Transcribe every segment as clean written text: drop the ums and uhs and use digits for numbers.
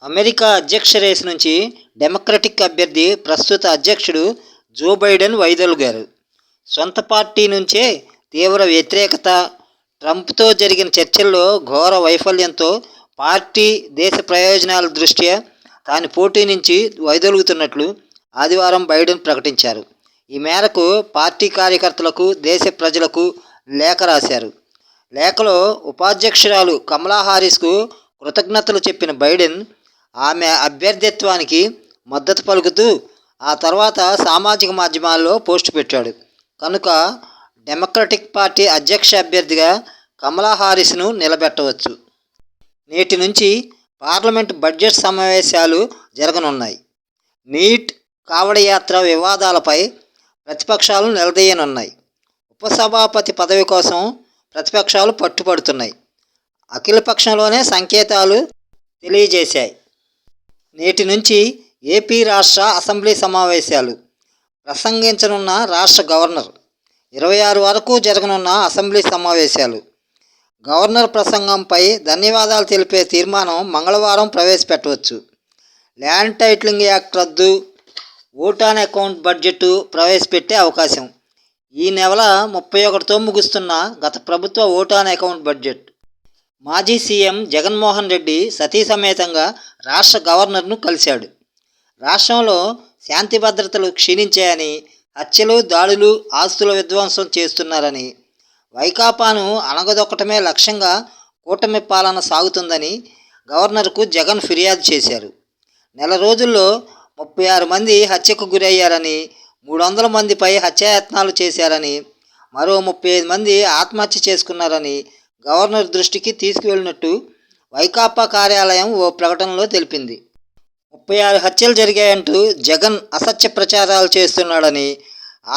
America అధ్యక్ష race నుంచి democratic అభ్యర్థి ప్రస్తుత అధ్యక్షుడు జో బైడెన్ వైదొలిగారు. సొంత పార్టీ నుంచే తీవ్ర వ్యతిరేకత, ట్రంప్తో జరిగిన చర్చల్లో ఘోర వైఫల్యంతో పార్టీ దేశ ప్రయోజనాల దృష్ట్యా తాను పోటీ నుంచి వైదొలుగుతున్నట్లు ఆదివారం బైడెన్ ప్రకటించారు. ఈ మేరకు పార్టీ కార్యకర్తలకు, దేశ ప్రజలకు లేఖ రాశారు. లేఖలో ఉపాధ్యక్షురాలు కమలా హారిస్కు కృతజ్ఞతలు చెప్పిన బైడెన్ ఆమె అభ్యర్థిత్వానికి మద్దతు పలుకుతూ ఆ తర్వాత సామాజిక మాధ్యమాల్లో పోస్టు పెట్టాడు. కనుక డెమోక్రటిక్ పార్టీ అధ్యక్ష అభ్యర్థిగా కమలా హారిస్ను నిలబెట్టవచ్చు. నేటి నుంచి పార్లమెంటు బడ్జెట్ సమావేశాలు జరగనున్నాయి. నీట్, కావడి యాత్ర వివాదాలపై ప్రతిపక్షాలు నిలదీయనున్నాయి. ఉపసభాపతి పదవి కోసం ప్రతిపక్షాలు పట్టుపడుతున్నాయి. అఖిలపక్షంలోనే సంకేతాలు తెలియజేశాయి. నేటి నుంచి ఏపీ రాష్ట్ర అసెంబ్లీ సమావేశాలు ప్రసంగించనున్న రాష్ట్ర గవర్నర్. 26 వరకు జరగనున్న అసెంబ్లీ సమావేశాలు. గవర్నర్ ప్రసంగంపై ధన్యవాదాలు తెలిపే తీర్మానం మంగళవారం ప్రవేశపెట్టవచ్చు. ల్యాండ్ టైటిలింగ్ యాక్ట్ రద్దు, ఓట్ ఆన్ అకౌంట్ బడ్జెట్ ప్రవేశపెట్టే అవకాశం. ఈ నెల 31తో ముగుస్తున్న గత ప్రభుత్వ ఓట్ ఆన్ అకౌంట్ బడ్జెట్. మాజీ సీఎం జగన్మోహన్ రెడ్డి సతీ సమేతంగా రాష్ట్ర గవర్నర్ను కలిశాడు. రాష్ట్రంలో శాంతి భద్రతలు క్షీణించాయని, హత్యలు, దాడులు, ఆస్తుల విధ్వంసం చేస్తున్నారని, వైకాపాను అణగదొక్కటమే లక్ష్యంగా కూటమి పాలన సాగుతుందని గవర్నర్కు జగన్ ఫిర్యాదు చేశారు. నెల రోజుల్లో 36 మంది హత్యకు గురయ్యారని, 300 మందిపై హత్యాయత్నాలు చేశారని, మరో 35 మంది ఆత్మహత్య చేసుకున్నారని గవర్నర్ దృష్టికి తీసుకువెళ్ళినట్టు వైకాపా కార్యాలయం ఓ ప్రకటనలో తెలిపింది. 36 హత్యలు జరిగాయంటూ జగన్ అసత్య ప్రచారాలు చేస్తున్నాడని,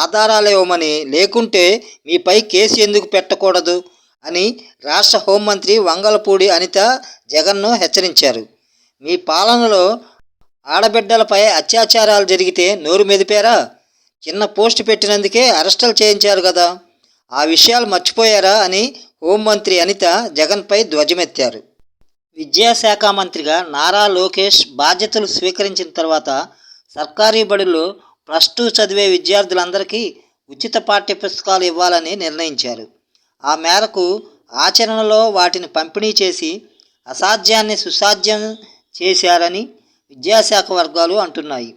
ఆధారాలు ఇవ్వమని, లేకుంటే మీపై కేసు ఎందుకు పెట్టకూడదు అని రాష్ట్ర హోంమంత్రి వంగలపూడి అనిత జగన్ను హెచ్చరించారు. మీ పాలనలో ఆడబిడ్డలపై అత్యాచారాలు జరిగితే నోరు మెదిపారా? చిన్న పోస్టు పెట్టినందుకే అరెస్టులు చేయించారు కదా, ఆ విషయాలు మర్చిపోయారా అని హోంమంత్రి అనిత జగన్పై ధ్వజమెత్తారు. విద్యాశాఖ మంత్రిగా నారా లోకేష్ బాధ్యతలు స్వీకరించిన తర్వాత సర్కారీ బడుల్లో +2 చదివే విద్యార్థులందరికీ ఉచిత పాఠ్య పుస్తకాలు ఇవ్వాలని నిర్ణయించారు. ఆ మేరకు ఆచరణలో వాటిని పంపిణీ చేసి అసాధ్యాన్ని సుసాధ్యం చేశారని విద్యాశాఖ వర్గాలు అంటున్నాయి.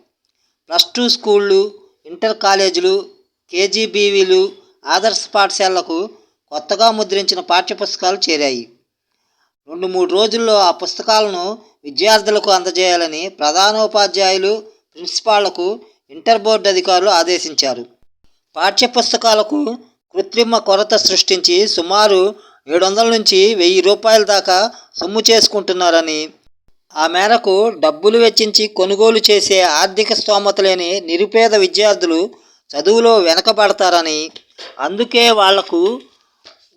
+2 స్కూళ్ళు, ఇంటర్ కాలేజీలు, కేజీబీవీలు, ఆదర్శ పాఠశాలలకు కొత్తగా ముద్రించిన పాఠ్యపుస్తకాలు చేరాయి. 2-3 రోజుల్లో ఆ పుస్తకాలను విద్యార్థులకు అందజేయాలని ప్రధానోపాధ్యాయులు, ప్రిన్సిపాళ్లకు ఇంటర్ బోర్డు అధికారులు ఆదేశించారు. పాఠ్యపుస్తకాలకు కృత్రిమ కొరత సృష్టించి సుమారు 700 నుంచి 1000 రూపాయల దాకా సొమ్ము చేసుకుంటున్నారని, ఆ మేరకు డబ్బులు వెచ్చించి కొనుగోలు చేసే ఆర్థిక స్తోమత లేని నిరుపేద విద్యార్థులు చదువులో వెనకబడతారని, అందుకే వాళ్లకు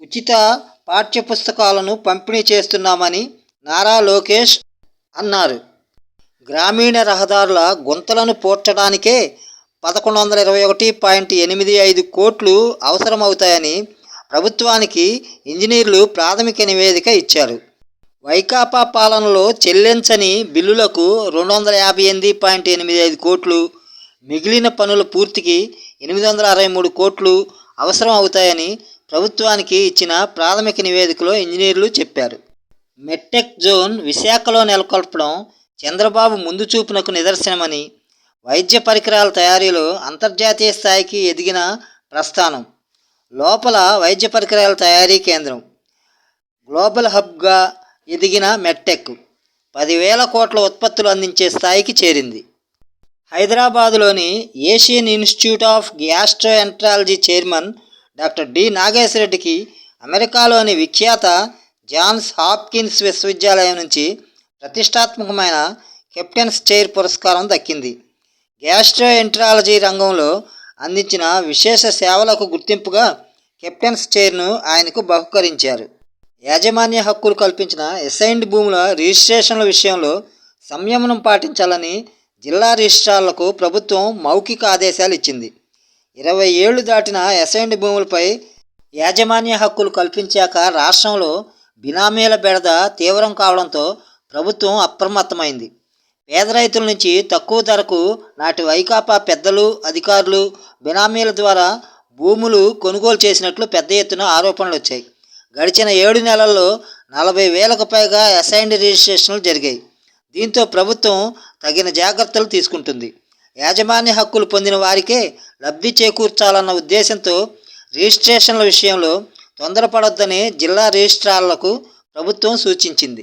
ఉచిత పాఠ్యపుస్తకాలను పంపిణీ చేస్తున్నామని నారా లోకేష్ అన్నారు. గ్రామీణ రహదారుల గుంతలను పూడ్చడానికే 1121.85 కోట్లు అవసరమవుతాయని ప్రభుత్వానికి ఇంజనీర్లు ప్రాథమిక నివేదిక ఇచ్చారు. వైకాపా పాలనలో చెల్లించని బిల్లులకు 258.85 కోట్లు, మిగిలిన పనుల పూర్తికి 863 కోట్లు అవసరం అవుతాయని ప్రభుత్వానికి ఇచ్చిన ప్రాథమిక నివేదికలో ఇంజనీర్లు చెప్పారు. మెట్టెక్ జోన్ విశాఖలో నెలకొల్పడం చంద్రబాబు ముందు చూపునకు నిదర్శనమని, వైద్య పరికరాల తయారీలో అంతర్జాతీయ స్థాయికి ఎదిగిన ప్రస్థానం, లోపల వైద్య పరికరాల తయారీ కేంద్రం, గ్లోబల్ హబ్గా ఎదిగిన మెట్టెక్ 10,000 కోట్ల ఉత్పత్తులు అందించే స్థాయికి చేరింది. హైదరాబాదులోని Asian Institute of Gastroenterology chairman doctor D నాగేశ్వరరెడ్డికి అమెరికాలోని విఖ్యాత జాన్స్ హాప్కిన్స్ విశ్వవిద్యాలయం నుంచి ప్రతిష్టాత్మకమైన కెప్టెన్స్ చైర్ పురస్కారం దక్కింది. గ్యాస్ట్రోఎంట్రాలజీ రంగంలో అందించిన విశేష సేవలకు గుర్తింపుగా కెప్టెన్స్ చైర్ను ఆయనకు బహుకరించారు. యాజమాన్య హక్కులు కల్పించిన అసైన్డ్ భూముల రిజిస్ట్రేషన్ల విషయంలో సంయమనం పాటించాలని జిల్లా రిజిస్ట్రార్లకు ప్రభుత్వం మౌఖిక ఆదేశాలు ఇచ్చింది. 20 ఏళ్లు దాటిన అసైన్డ్ భూములపై యాజమాన్య హక్కులు కల్పించాక రాష్ట్రంలో బినామీల బెడద తీవ్రం కావడంతో ప్రభుత్వం అప్రమత్తమైంది. పేద రైతుల నుంచి తక్కువ ధరకు నాటి వైకాపా పెద్దలు, అధికారులు బినామీల ద్వారా భూములు కొనుగోలు చేసినట్లు పెద్ద ఎత్తున ఆరోపణలు వచ్చాయి. గడిచిన 7 నెలల్లో 40,000కు పైగా అసైన్డ్ రిజిస్ట్రేషన్లు జరిగాయి. దీంతో ప్రభుత్వం తగిన జాగ్రత్తలు తీసుకుంటుంది. యాజమాన్య హక్కులు పొందిన వారికే లబ్ధి చేకూర్చాలన్న ఉద్దేశంతో రిజిస్ట్రేషన్ల విషయంలో తొందరపడొద్దని జిల్లా రిజిస్ట్రార్లకు ప్రభుత్వం సూచించింది.